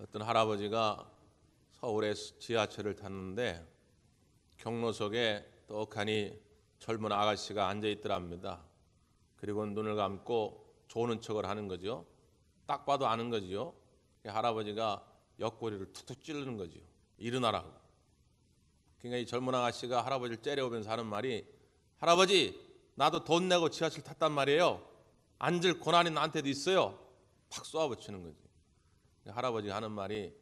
어떤 할아버지가 서울의 지하철을 탔는데 경로석에 떡하니 젊은 아가씨가 앉아 있더랍니다. 그리고 눈을 감고 조는 척을 하는 거죠. 딱 봐도 아는 거지요. 할아버지가 옆구리를 툭툭 찌르는 거지요. 일어나라고. 그러니까 이 젊은 아가씨가 할아버지를 째려오면서 하는 말이, 할아버지, 나도 돈 내고 지하철 탔단 말이에요. 앉을 권한이 나한테도 있어요. 팍 쏘아붙이는 거지. 할아버지가 하는 말이,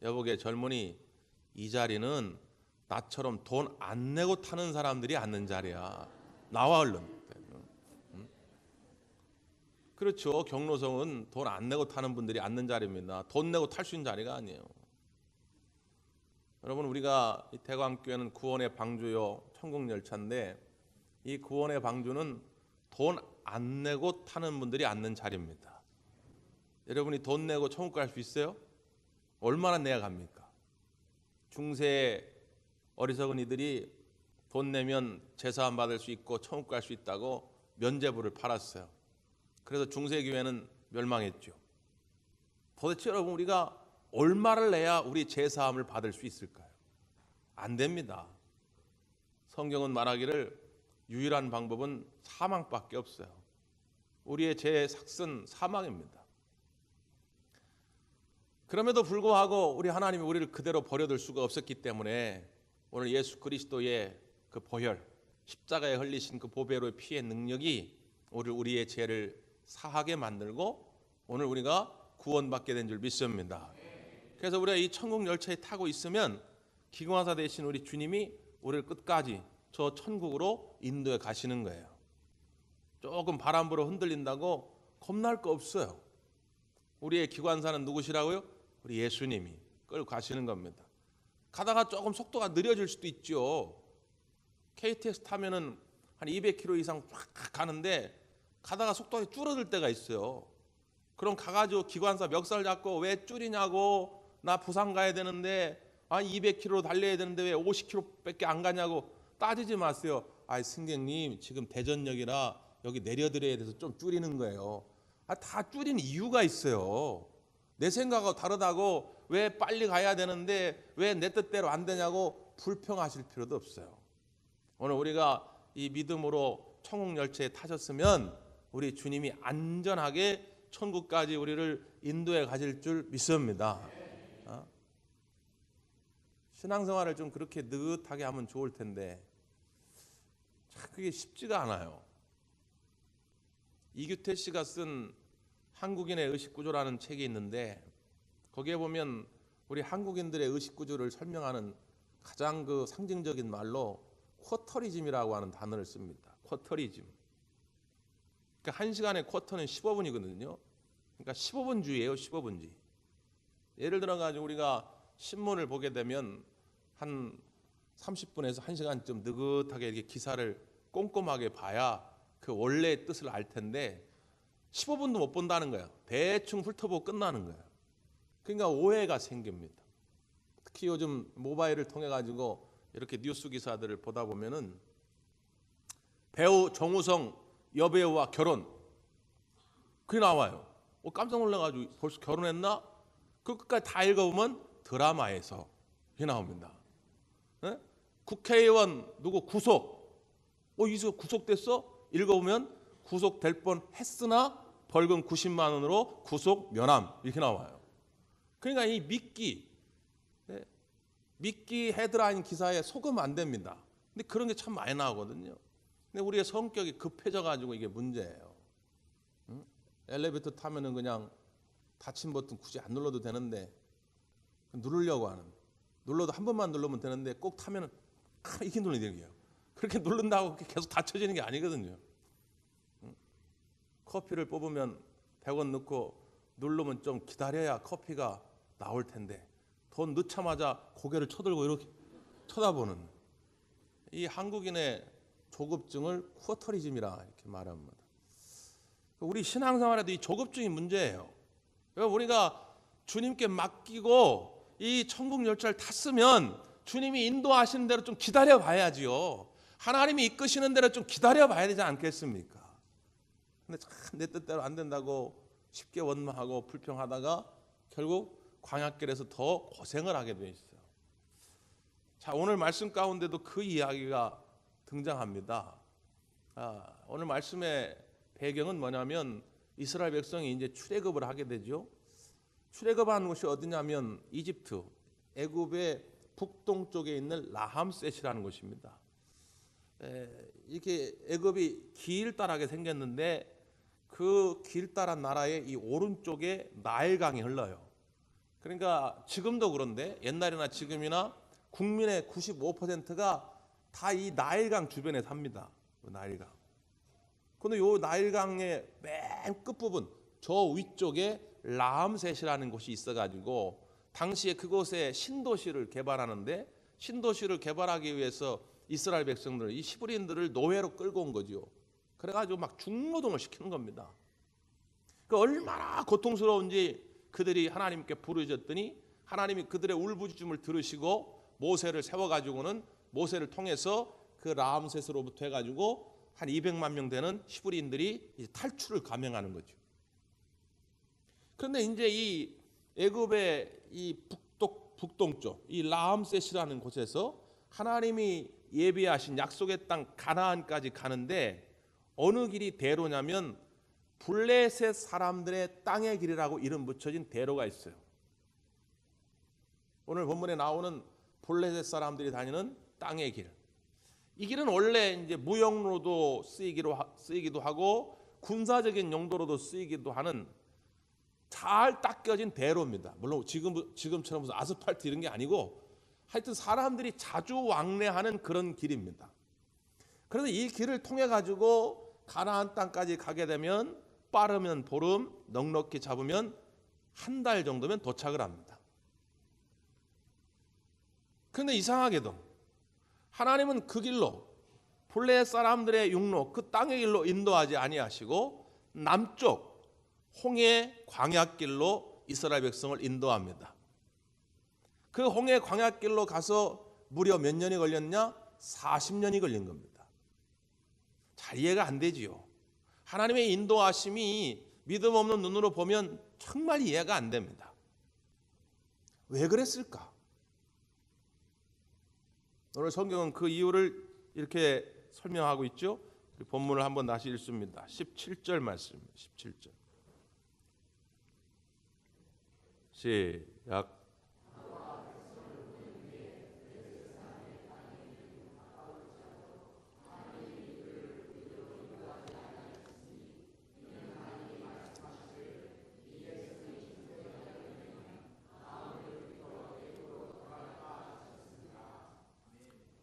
여보게 젊은이, 이 자리는 나처럼 돈 안 내고 타는 사람들이 앉는 자리야. 나와 얼른. 그렇죠. 경로성은 돈 안 내고 타는 분들이 앉는 자리입니다. 돈 내고 탈 수 있는 자리가 아니에요. 여러분, 우리가 이 대광교회는 구원의 방주요 천국열차인데, 이 구원의 방주는 돈 안 내고 타는 분들이 앉는 자리입니다. 여러분이 돈 내고 천국 갈 수 있어요? 얼마나 내야 갑니까? 중세 어리석은 이들이 돈 내면 제사함 받을 수 있고 천국 갈 수 있다고 면죄부를 팔았어요. 그래서 중세교회는 멸망했죠. 도대체 여러분, 우리가 얼마를 내야 우리 제사함을 받을 수 있을까요? 안 됩니다. 성경은 말하기를 유일한 방법은 사망밖에 없어요. 우리의 죄의 삭은 사망입니다. 그럼에도 불구하고 우리 하나님이 우리를 그대로 버려둘 수가 없었기 때문에 오늘 예수 그리스도의 그 보혈, 십자가에 흘리신 그 보배로의 피의 능력이 오늘 우리의 죄를 사하게 만들고 오늘 우리가 구원받게 된 줄 믿습니다. 그래서 우리가 이 천국 열차에 타고 있으면 기공화사 되신 우리 주님이 우리를 끝까지 저 천국으로 인도해 가시는 거예요. 조금 바람 불어 흔들린다고 겁날 거 없어요. 우리의 기관사는 누구시라고요? 우리 예수님이 끌고 가시는 겁니다. 가다가 조금 속도가 느려질 수도 있죠. KTX 타면은 한 200km 이상 쫙 가는데 가다가 속도가 줄어들 때가 있어요. 그럼 가가지고 기관사 멱살 잡고 왜 줄이냐고, 나 부산 가야 되는데 200km 달려야 되는데 왜 50km밖에 안 가냐고 따지지 마세요. 승객님, 지금 대전역이라 여기 내려드려야 돼서 좀 줄이는 거예요. 다 줄이는 이유가 있어요. 내 생각하고 다르다고 왜 빨리 가야 되는데 왜 내 뜻대로 안 되냐고 불평하실 필요도 없어요. 오늘 우리가 이 믿음으로 천국 열차에 타셨으면 우리 주님이 안전하게 천국까지 우리를 인도해 가실 줄 믿습니다. 신앙생활을 좀 그렇게 느긋하게 하면 좋을 텐데 참 그게 쉽지가 않아요. 이규태 씨가 쓴 한국인의 의식구조라는 책이 있는데 거기에 보면 우리 한국인들의 의식구조를 설명하는 가장 그 상징적인 말로 쿼터리즘이라고 하는 단어를 씁니다. 쿼터리즘. 그러니까 1시간의 쿼터는 15분이거든요. 그러니까 15분주의예요. 15분주의. 예를 들어 가지고 우리가 신문을 보게 되면 한 30분에서 1시간쯤 느긋하게 이렇게 기사를 꼼꼼하게 봐야 그 원래의 뜻을 알 텐데 15분도 못 본다는 거예요. 대충 훑어보고 끝나는 거예요. 그러니까 오해가 생깁니다. 특히 요즘 모바일을 통해 가지고 이렇게 뉴스 기사들을 보다 보면은 배우 정우성 여배우와 결혼 그게 나와요. 깜짝 놀라가지고 벌써 결혼했나? 그 끝까지 다 읽어보면 드라마에서 이게 나옵니다. 네? 국회의원 누구 구속? 이서 구속됐어? 읽어보면 구속될 뻔했으나 벌금 90만 원으로 구속 면함 이렇게 나와요. 그러니까 이 미끼 헤드라인 기사에 속으면 안 됩니다. 근데 그런 게 참 많이 나오거든요. 근데 우리의 성격이 급해져 가지고 이게 문제예요. 엘리베이터 타면은 그냥 닫힌 버튼 굳이 안 눌러도 되는데 누르려고 하는, 눌러도 한 번만 누르면 되는데 꼭 타면은 이렇게 누르는 거예요. 그렇게 누른다고 계속 닫혀지는 게 아니거든요. 커피를 뽑으면 100원 넣고 누르면 좀 기다려야 커피가 나올 텐데 돈 넣자마자 고개를 쳐들고 이렇게 쳐다보는 이 한국인의 조급증을 쿼터리즘이라 이렇게 말합니다. 우리 신앙생활에도 이 조급증이 문제예요. 우리가 주님께 맡기고 이 천국 열차를 탔으면 주님이 인도하시는 대로 좀 기다려 봐야지요. 하나님이 이끄시는 대로 좀 기다려 봐야 되지 않겠습니까? 근데 참 내 뜻대로 안 된다고 쉽게 원망하고 불평하다가 결국 광야길에서 더 고생을 하게 돼 있어요. 자, 오늘 말씀 가운데도 그 이야기가 등장합니다. 오늘 말씀의 배경은 뭐냐면 이스라엘 백성이 이제 출애굽을 하게 되죠. 출애굽한 곳이 어디냐면 이집트, 애굽의 북동쪽에 있는 라함셋이라는 곳입니다. 이렇게 애굽이 길다랗게 생겼는데 그 길다란 나라의 이 오른쪽에 나일강이 흘러요. 그러니까 지금도 그런데 옛날이나 지금이나 국민의 95%가 다 이 나일강 주변에 삽니다. 나일강. 근데 이 나일강의 맨 끝부분 저 위쪽에 라함셋이라는 곳이 있어가지고 당시에 그곳에 신도시를 개발하는데 신도시를 개발하기 위해서 이스라엘 백성들, 이 히브리인들을 노예로 끌고 온 거죠. 그래가지고 막 중노동을 시키는 겁니다. 그 얼마나 고통스러운지 그들이 하나님께 부르짖었더니 하나님이 그들의 울부짖음을 들으시고 모세를 세워가지고는 모세를 통해서 그 라함셋으로부터 해가지고 한 200만 명 되는 히브리인들이 이제 탈출을 감행하는 거죠. 그런데 이제 이 애굽의 이 북동쪽 이 라함셋이라는 곳에서 하나님이 예비하신 약속의 땅 가나안까지 가는데 어느 길이 대로냐면 블레셋 사람들의 땅의 길이라고 이름 붙여진 대로가 있어요. 오늘 본문에 나오는 블레셋 사람들이 다니는 땅의 길. 이 길은 원래 이제 무역로도 쓰이기도 하고 군사적인 용도로도 쓰이기도 하는 잘 닦여진 대로입니다. 물론 지금처럼 무슨 아스팔트 이런 게 아니고 하여튼 사람들이 자주 왕래하는 그런 길입니다. 그래서 이 길을 통해 가지고 가나안 땅까지 가게 되면 빠르면 보름, 넉넉히 잡으면 한 달 정도면 도착을 합니다. 그런데 이상하게도 하나님은 그 길로 블레셋 사람들의 육로 그 땅의 길로 인도하지 아니하시고 남쪽 홍해 광야길로 이스라엘 백성을 인도합니다. 그 홍해 광야길로 가서 무려 몇 년이 걸렸냐? 40년이 걸린 겁니다. 잘 이해가 안 되지요. 하나님의 인도하심이 믿음 없는 눈으로 보면 정말 이해가 안 됩니다. 왜 그랬을까? 오늘 성경은 그 이유를 이렇게 설명하고 있죠. 본문을 한번 다시 읽습니다. 17절 말씀. 17절. 시작.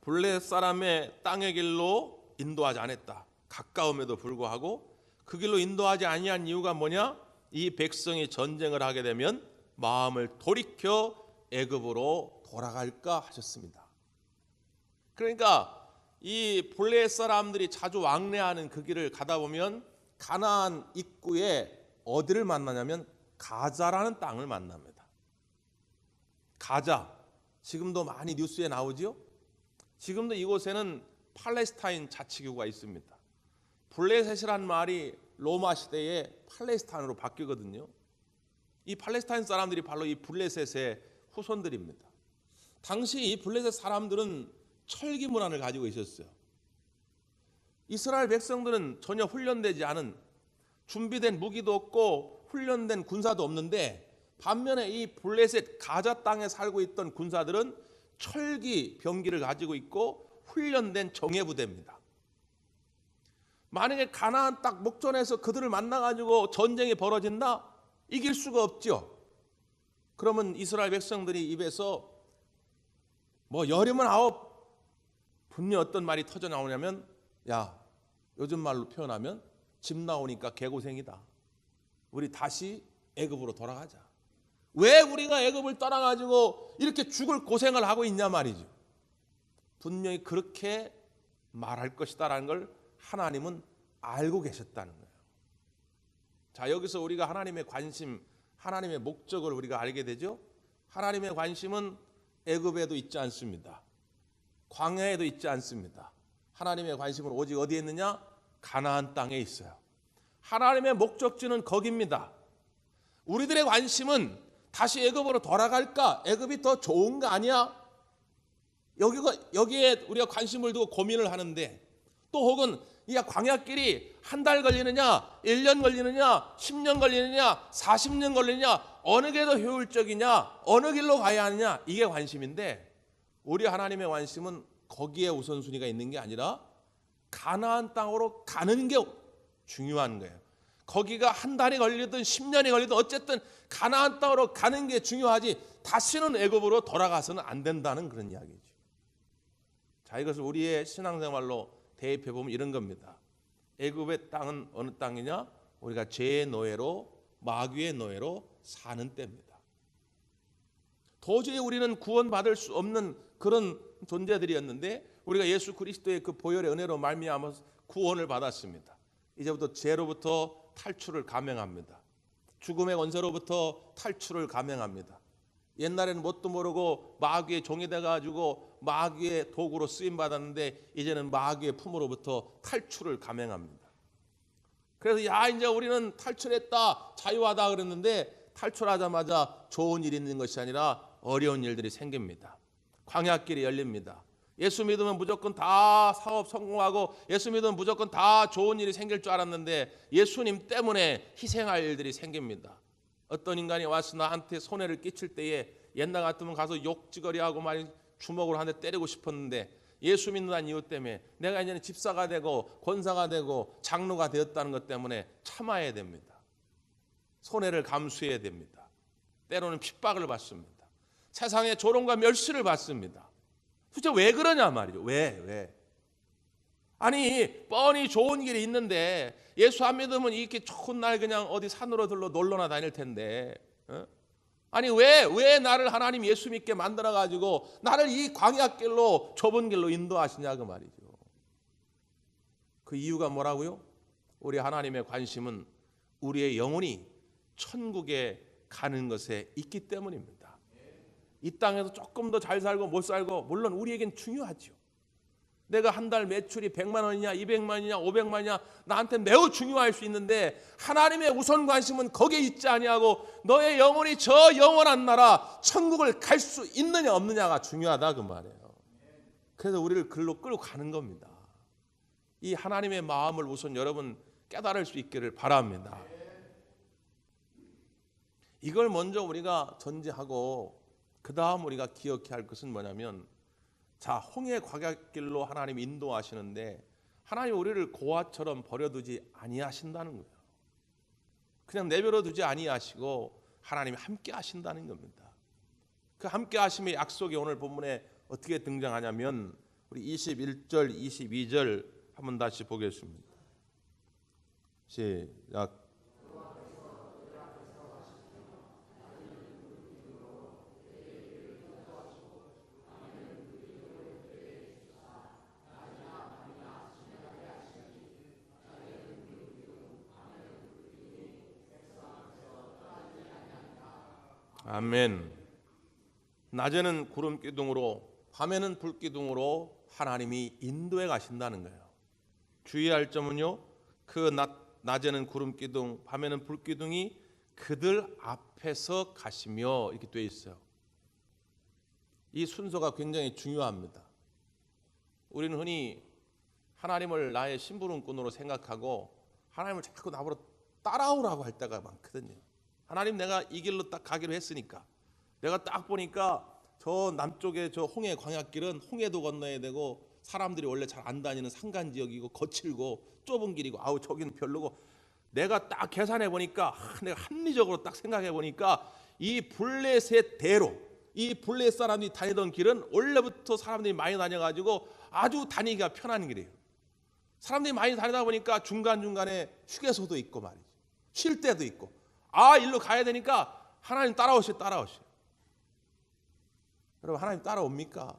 블레셋 사람의 땅의 길로 인도하지 않았다. 가까움에도 불구하고 그 길로 인도하지 아니한 이유가 뭐냐? 이 백성이 전쟁을 하게 되면 마음을 돌이켜 애굽으로 돌아갈까 하셨습니다. 그러니까 이 블레셋 사람들이 자주 왕래하는 그 길을 가다 보면 가나안 입구에 어디를 만나냐면 가자라는 땅을 만납니다. 가자, 지금도 많이 뉴스에 나오죠. 지금도 이곳에는 팔레스타인 자치구가 있습니다. 블레셋이란 말이 로마 시대에 팔레스타인으로 바뀌거든요. 이 팔레스타인 사람들이 바로 이 블레셋의 후손들입니다. 당시 이 블레셋 사람들은 철기 문화를 가지고 있었어요. 이스라엘 백성들은 전혀 훈련되지 않은, 준비된 무기도 없고 훈련된 군사도 없는데 반면에 이 블레셋 가자 땅에 살고 있던 군사들은 철기 병기를 가지고 있고 훈련된 정예부대입니다. 만약에 가나안 땅 목전에서 그들을 만나가지고 전쟁이 벌어진다? 이길 수가 없죠. 그러면 이스라엘 백성들이 입에서 뭐 열이면 아홉, 분명 어떤 말이 터져 나오냐면, 야, 요즘 말로 표현하면 집 나오니까 개고생이다. 우리 다시 애굽으로 돌아가자. 왜 우리가 애굽을 떠나가지고 이렇게 죽을 고생을 하고 있냐 말이죠. 분명히 그렇게 말할 것이다라는 걸 하나님은 알고 계셨다는 거예요. 자, 여기서 우리가 하나님의 관심, 하나님의 목적을 우리가 알게 되죠. 하나님의 관심은 애굽에도 있지 않습니다. 광야에도 있지 않습니다. 하나님의 관심은 오직 어디에 있느냐? 가나안 땅에 있어요. 하나님의 목적지는 거기입니다. 우리들의 관심은 다시 애굽으로 돌아갈까? 애굽이 더 좋은 거 아니야? 여기에 우리가 관심을 두고 고민을 하는데, 또 혹은 이 광야길이 한 달 걸리느냐, 1년 걸리느냐, 10년 걸리느냐, 40년 걸리느냐, 어느 게 더 효율적이냐, 어느 길로 가야 하느냐, 이게 관심인데, 우리 하나님의 관심은 거기에 우선순위가 있는 게 아니라 가나안 땅으로 가는 게 중요한 거예요. 거기가 한 달이 걸리든 10년이 걸리든 어쨌든 가나안 땅으로 가는 게 중요하지, 다시는 애굽으로 돌아가서는 안 된다는 그런 이야기죠. 자, 이것을 우리의 신앙생활로 대입해 보면 이런 겁니다. 애굽의 땅은 어느 땅이냐? 우리가 죄의 노예로, 마귀의 노예로 사는 때입니다. 도저히 우리는 구원받을 수 없는 그런 존재들이었는데, 우리가 예수 그리스도의 그 보혈의 은혜로 말미암아서 구원을 받았습니다. 이제부터 죄로부터 탈출을 감행합니다. 죽음의 권세로부터 탈출을 감행합니다. 옛날에는 뭣도 모르고 마귀의 종이 돼가지고 마귀의 도구로 쓰임 받았는데, 이제는 마귀의 품으로부터 탈출을 감행합니다. 그래서 이제 우리는 탈출했다, 자유하다 그랬는데, 탈출하자마자 좋은 일이 있는 것이 아니라 어려운 일들이 생깁니다. 광야길이 열립니다. 예수 믿으면 무조건 다 사업 성공하고, 예수 믿으면 무조건 다 좋은 일이 생길 줄 알았는데, 예수님 때문에 희생할 일들이 생깁니다. 어떤 인간이 와서 나한테 손해를 끼칠 때에 옛날 같으면 가서 욕지거리하고 말이 주먹으로 한 대 때리고 싶었는데, 예수 믿는 이유 때문에 내가 이제는 집사가 되고 권사가 되고 장로가 되었다는 것 때문에 참아야 됩니다. 손해를 감수해야 됩니다. 때로는 핍박을 받습니다. 세상의 조롱과 멸시를 받습니다. 도대체 왜 그러냐 말이죠. 왜? 아니, 뻔히 좋은 길이 있는데 예수 안 믿으면 이렇게 좋은 날 그냥 어디 산으로 들러 놀러나 다닐 텐데, 아니 왜 나를 하나님 예수 믿게 만들어 가지고 나를 이 광야길로, 좁은 길로 인도하시냐 그 말이죠. 그 이유가 뭐라고요? 우리 하나님의 관심은 우리의 영혼이 천국에 가는 것에 있기 때문입니다. 이 땅에서 조금 더 잘 살고 못 살고 물론 우리에겐 중요하죠. 내가 한 달 매출이 100만 원이냐 200만 원이냐 500만 원이냐 나한테 매우 중요할 수 있는데, 하나님의 우선 관심은 거기에 있지 아니하고 너의 영혼이 저 영원한 나라 천국을 갈 수 있느냐 없느냐가 중요하다 그 말이에요. 그래서 우리를 글로 끌고 가는 겁니다. 이 하나님의 마음을 우선 여러분 깨달을 수 있기를 바랍니다. 이걸 먼저 우리가 전제하고 그 다음 우리가 기억해야 할 것은 뭐냐면, 자, 홍해 광야길로 하나님 인도하시는데 하나님 우리를 고아처럼 버려두지 아니하신다는 거예요. 그냥 내버려 두지 아니하시고 하나님이 함께 하신다는 겁니다. 그 함께 하심의 약속이 오늘 본문에 어떻게 등장하냐면, 우리 21절 22절 한번 다시 보겠습니다. 시작. 아멘. 낮에는 구름 기둥으로, 밤에는 불 기둥으로 하나님이 인도해 가신다는 거예요. 주의할 점은요, 그 낮에는 구름 기둥, 밤에는 불 기둥이 그들 앞에서 가시며 이렇게 돼 있어요. 이 순서가 굉장히 중요합니다. 우리는 흔히 하나님을 나의 심부름꾼으로 생각하고 하나님을 자꾸 나보러 따라오라고 할 때가 많거든요. 하나님, 내가 이 길로 딱 가기로 했으니까, 내가 딱 보니까 저 남쪽에 저 홍해 광야길은 홍해도 건너야 되고 사람들이 원래 잘 안 다니는 산간 지역이고 거칠고 좁은 길이고, 아우 저기는 별로고, 내가 딱 계산해 보니까, 내가 합리적으로 딱 생각해 보니까 이 블레셋 대로, 이 블레셋 사람들이 다니던 길은 원래부터 사람들이 많이 다녀가지고 아주 다니기가 편한 길이에요. 사람들이 많이 다니다 보니까 중간중간에 휴게소도 있고 말이죠. 쉴 때도 있고, 일로 가야 되니까 하나님 따라오시오. 여러분, 하나님 따라옵니까?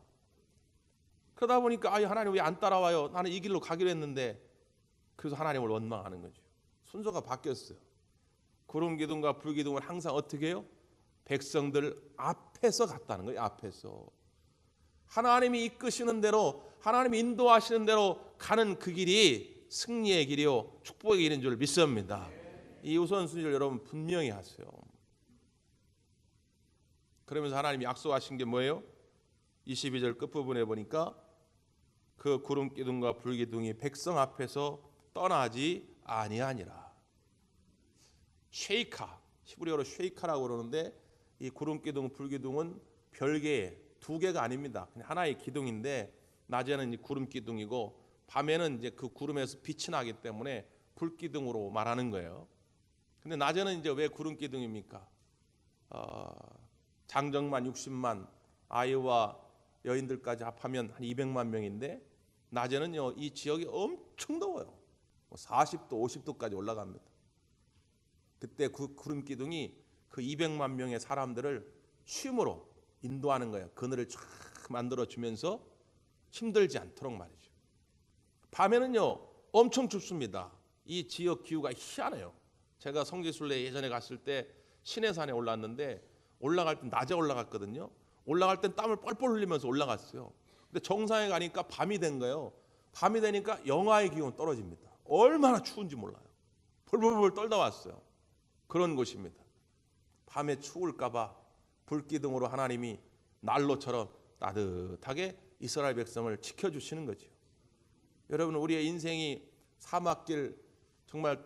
그러다 보니까 하나님 왜 안 따라와요? 나는 이 길로 가기로 했는데. 그래서 하나님을 원망하는 거죠. 순서가 바뀌었어요. 구름 기둥과 불 기둥을 항상 어떻게 해요? 백성들 앞에서 갔다는 거예요. 앞에서. 하나님이 이끄시는 대로, 하나님이 인도하시는 대로 가는 그 길이 승리의 길이요 축복의 길인 줄 믿습니다. 이 우선순위를 여러분 분명히 하세요. 그러면서 하나님이 약속하신 게 뭐예요? 22절 끝부분에 보니까 그 구름 기둥과 불 기둥이 백성 앞에서 떠나지 아니하니라. 쉐이카, 히브리어로 쉐이카라고 그러는데 이 구름 기둥, 불 기둥은 별개의 두 개가 아닙니다. 그냥 하나의 기둥인데 낮에는 이 구름 기둥이고 밤에는 이제 그 구름에서 빛이 나기 때문에 불 기둥으로 말하는 거예요. 근데 낮에는 이제 왜 구름 기둥입니까? 장정만 60만, 아이와 여인들까지 합하면 한 200만 명인데 낮에는요 이 지역이 엄청 더워요. 40도, 50도까지 올라갑니다. 그때 그 구름 기둥이 그 200만 명의 사람들을 쉼으로 인도하는 거예요. 그늘을 쫙 만들어 주면서 힘들지 않도록 말이죠. 밤에는요 엄청 춥습니다. 이 지역 기후가 희한해요. 제가 성지순례 예전에 갔을 때 시내산에 올랐는데 올라갈 때 낮에 올라갔거든요. 올라갈 땐 땀을 뻘뻘 흘리면서 올라갔어요. 근데 정상에 가니까 밤이 된 거예요. 밤이 되니까 영하의 기온 떨어집니다. 얼마나 추운지 몰라요. 벌벌벌 떨다 왔어요. 그런 곳입니다. 밤에 추울까 봐 불기둥으로 하나님이 난로처럼 따뜻하게 이스라엘 백성을 지켜주시는 거죠. 여러분, 우리의 인생이 사막길 정말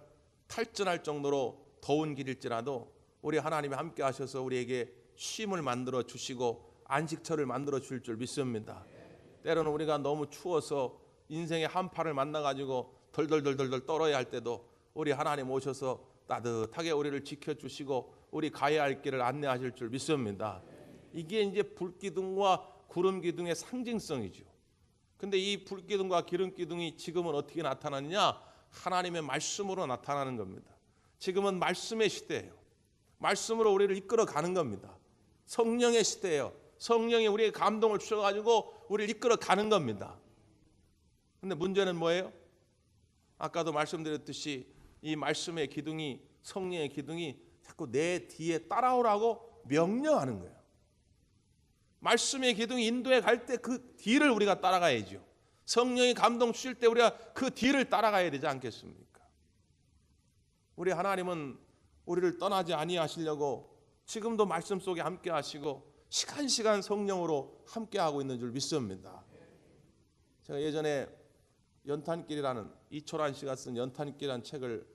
탈진할 정도로 더운 길일지라도 우리 하나님이 함께 하셔서 우리에게 쉼을 만들어 주시고 안식처를 만들어 주실 줄 믿습니다. 때로는 우리가 너무 추워서 인생의 한파를 만나가지고 덜덜덜덜 떨어야 할 때도 우리 하나님 오셔서 따뜻하게 우리를 지켜주시고 우리 가야 할 길을 안내하실 줄 믿습니다. 이게 이제 불기둥과 구름기둥의 상징성이죠. 근데 이 불기둥과 기름기둥이 지금은 어떻게 나타나느냐? 하나님의 말씀으로 나타나는 겁니다. 지금은 말씀의 시대예요. 말씀으로 우리를 이끌어 가는 겁니다. 성령의 시대예요. 성령이 우리의 감동을 주셔가지고 우리를 이끌어 가는 겁니다. 근데 문제는 뭐예요? 아까도 말씀드렸듯이 이 말씀의 기둥이, 성령의 기둥이 자꾸 내 뒤에 따라오라고 명령하는 거예요. 말씀의 기둥이 인도에 갈 때 그 뒤를 우리가 따라가야죠. 성령이 감동 주실 때 우리가 그 뒤를 따라가야 되지 않겠습니까? 우리 하나님은 우리를 떠나지 아니하시려고 지금도 말씀 속에 함께 하시고 시간 성령으로 함께 하고 있는 줄 믿습니다. 제가 예전에 연탄길이라는 이초란 씨가 쓴 연탄길이라는 책을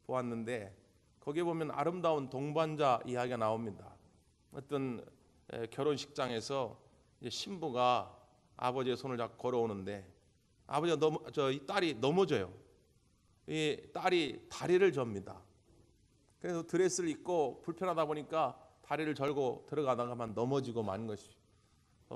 보았는데 거기에 보면 아름다운 동반자 이야기가 나옵니다. 어떤 결혼식장에서 신부가 아버지의 손을 잡고 걸어오는데 아버지가 이 딸이 넘어져요. 이 딸이 다리를 접니다. 그래서 드레스를 입고 불편하다 보니까 다리를 절고 들어가다가만 넘어지고 마는 것이.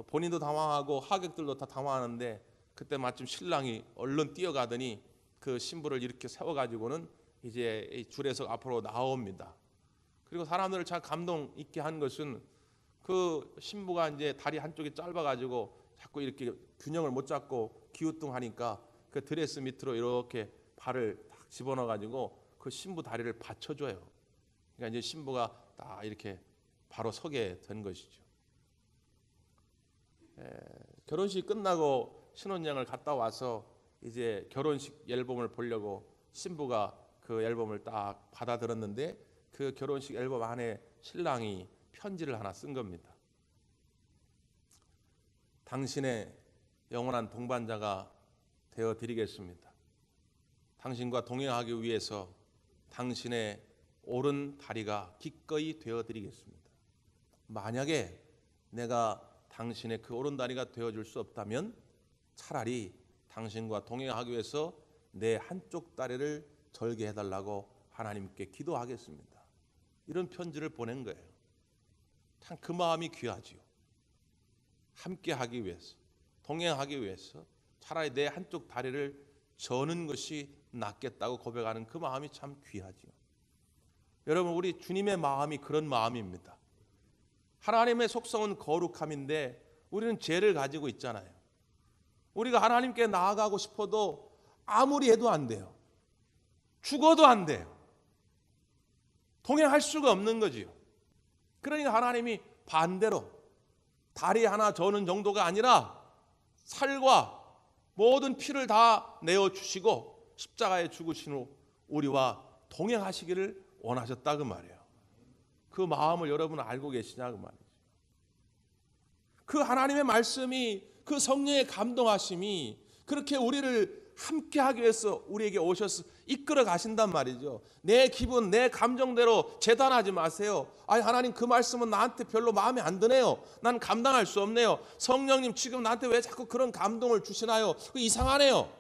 본인도 당황하고 하객들도 다 당황하는데 그때 마침 신랑이 얼른 뛰어가더니 그 신부를 이렇게 세워가지고는 이제 이 줄에서 앞으로 나옵니다. 그리고 사람들을 참 감동 있게 한 것은 그 신부가 이제 다리 한쪽이 짧아가지고 자꾸 이렇게 균형을 못 잡고 기우뚱하니까 그 드레스 밑으로 이렇게 발을 딱 집어넣어가지고 그 신부 다리를 받쳐줘요. 그러니까 이제 신부가 딱 이렇게 바로 서게 된 것이죠. 결혼식 끝나고 신혼여행을 갔다 와서 이제 결혼식 앨범을 보려고 신부가 그 앨범을 딱 받아들었는데 그 결혼식 앨범 안에 신랑이 편지를 하나 쓴 겁니다. 당신의 영원한 동반자가 되어드리겠습니다. 당신과 동행하기 위해서 당신의 오른 다리가 기꺼이 되어드리겠습니다. 만약에 내가 당신의 그 오른 다리가 되어줄 수 없다면 차라리 당신과 동행하기 위해서 내 한쪽 다리를 절게 해달라고 하나님께 기도하겠습니다. 이런 편지를 보낸 거예요. 참 그 마음이 귀하지요. 함께 하기 위해서, 동행하기 위해서 차라리 내 한쪽 다리를 저는 것이 낫겠다고 고백하는 그 마음이 참 귀하지요. 여러분, 우리 주님의 마음이 그런 마음입니다. 하나님의 속성은 거룩함인데 우리는 죄를 가지고 있잖아요. 우리가 하나님께 나아가고 싶어도 아무리 해도 안 돼요. 죽어도 안 돼요. 동행할 수가 없는 거지요. 그러니까 하나님이 반대로 다리 하나 저는 정도가 아니라 살과 모든 피를 다 내어주시고 십자가에 죽으신 후 우리와 동행하시기를 원하셨다 그 말이에요. 그 마음을 여러분은 알고 계시냐 그 말이죠. 그 하나님의 말씀이, 그 성령의 감동하심이 그렇게 우리를 함께하기 위해서 우리에게 오셔서 이끌어 가신단 말이죠. 내 기분, 내 감정대로 재단하지 마세요. 아니, 하나님 그 말씀은 나한테 별로 마음에 안 드네요. 난 감당할 수 없네요. 성령님 지금 나한테 왜 자꾸 그런 감동을 주시나요? 그 이상하네요.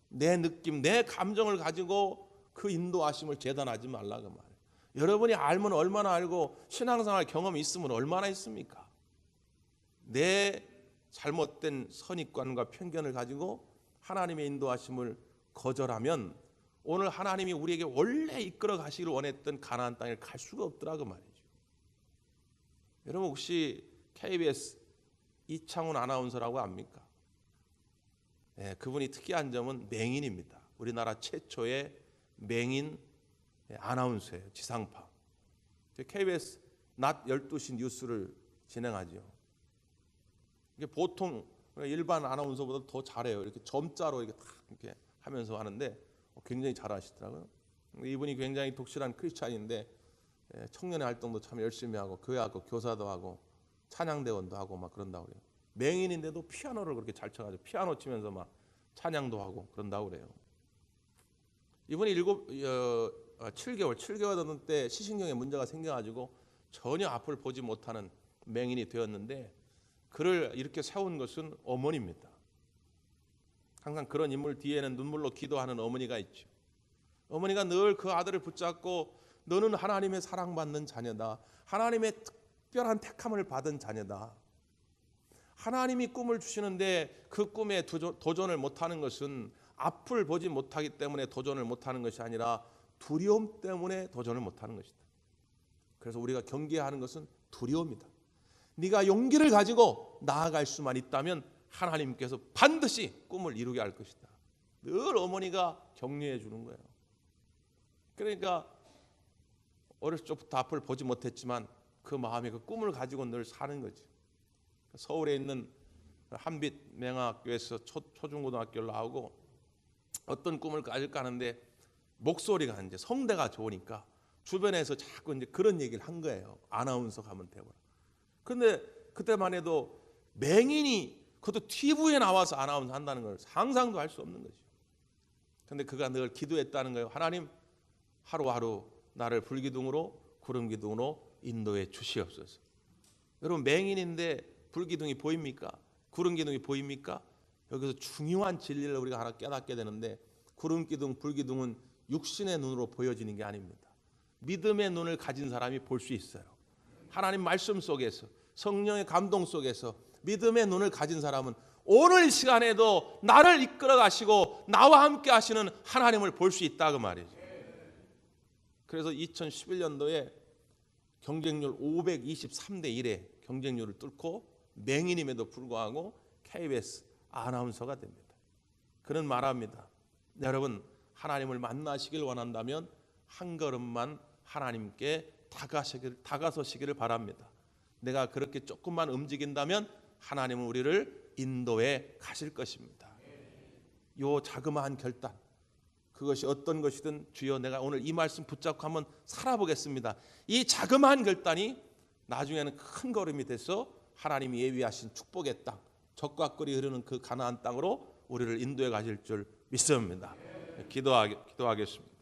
내 느낌, 내 감정을 가지고 그 인도하심을 재단하지 말라고 말해요. 여러분이 알면 얼마나 알고 신앙생활 경험이 있으면 얼마나 있습니까? 내 잘못된 선입관과 편견을 가지고 하나님의 인도하심을 거절하면 오늘 하나님이 우리에게 원래 이끌어 가시기를 원했던 가나안 땅에 갈 수가 없더라고 말이죠. 여러분 혹시 KBS 이창훈 아나운서라고 압니까? 네, 그분이 특이한 점은 맹인입니다. 우리나라 최초의 맹인 아나운서예요. 지상파. KBS 낮 12시 뉴스를 진행하죠. 이게 보통 일반 아나운서보다 더 잘해요. 이렇게 점자로 이렇게 하면서 하는데 굉장히 잘하시더라고요. 이분이 굉장히 독실한 크리스찬인데 청년의 활동도 참 열심히 하고 교회하고 교사도 하고 찬양대원도 하고 막 그런다고 그래요. 맹인인데도 피아노를 그렇게 잘 쳐가지고 피아노 치면서 막 찬양도 하고 그런다고 그래요. 이분이 7개월 되는 때 시신경에 문제가 생겨가지고 전혀 앞을 보지 못하는 맹인이 되었는데 그를 이렇게 세운 것은 어머니입니다. 항상 그런 인물 뒤에는 눈물로 기도하는 어머니가 있죠. 어머니가 늘 그 아들을 붙잡고 너는 하나님의 사랑받는 자녀다. 하나님의 특별한 택함을 받은 자녀다. 하나님이 꿈을 주시는데 그 꿈에 도전을 못하는 것은 앞을 보지 못하기 때문에 도전을 못하는 것이 아니라 두려움 때문에 도전을 못하는 것이다. 그래서 우리가 경계하는 것은 두려움이다. 네가 용기를 가지고 나아갈 수만 있다면 하나님께서 반드시 꿈을 이루게 할 것이다. 늘 어머니가 격려해 주는 거예요. 그러니까 어렸을 적부터 앞을 보지 못했지만 그 마음에 그 꿈을 가지고 늘 사는 거지. 서울에 있는 한빛 명학교에서 초중고등학교를 나오고 어떤 꿈을 가질까 하는데 목소리가 이제 성대가 좋으니까 주변에서 자꾸 이제 그런 얘기를 한 거예요. 아나운서 가면 되고. 근데 그때만 해도 맹인이 그것도 TV에 나와서 아나운서 한다는 걸 상상도 할 수 없는 거죠. 근데 그가 늘 기도했다는 거예요. 하나님 하루하루 나를 불기둥으로 구름기둥으로 인도해 주시옵소서. 여러분 맹인인데 불기둥이 보입니까? 구름기둥이 보입니까? 여기서 중요한 진리를 우리가 하나 깨닫게 되는데 구름기둥, 불기둥은 육신의 눈으로 보여지는 게 아닙니다. 믿음의 눈을 가진 사람이 볼 수 있어요. 하나님 말씀 속에서 성령의 감동 속에서 믿음의 눈을 가진 사람은 오늘 시간에도 나를 이끌어 가시고 나와 함께 하시는 하나님을 볼 수 있다 그 말이죠. 그래서 2011년도에 경쟁률 523대 1의 경쟁률을 뚫고 맹인임에도 불구하고 KBS 아나운서가 됩니다. 그는 말합니다. 여러분 하나님을 만나시길 원한다면 한 걸음만 하나님께 다가서시기를 바랍니다. 내가 그렇게 조금만 움직인다면 하나님은 우리를 인도해 가실 것입니다. 요 자그마한 결단, 그것이 어떤 것이든 주여 내가 오늘 이 말씀 붙잡고 한번 살아보겠습니다. 이 자그마한 결단이 나중에는 큰 걸음이 돼서 하나님이 예비하신 축복의 땅, 적과 꿀이 흐르는 그 가나안 땅으로 우리를 인도해 가실 줄 믿습니다. 기도하겠습니다.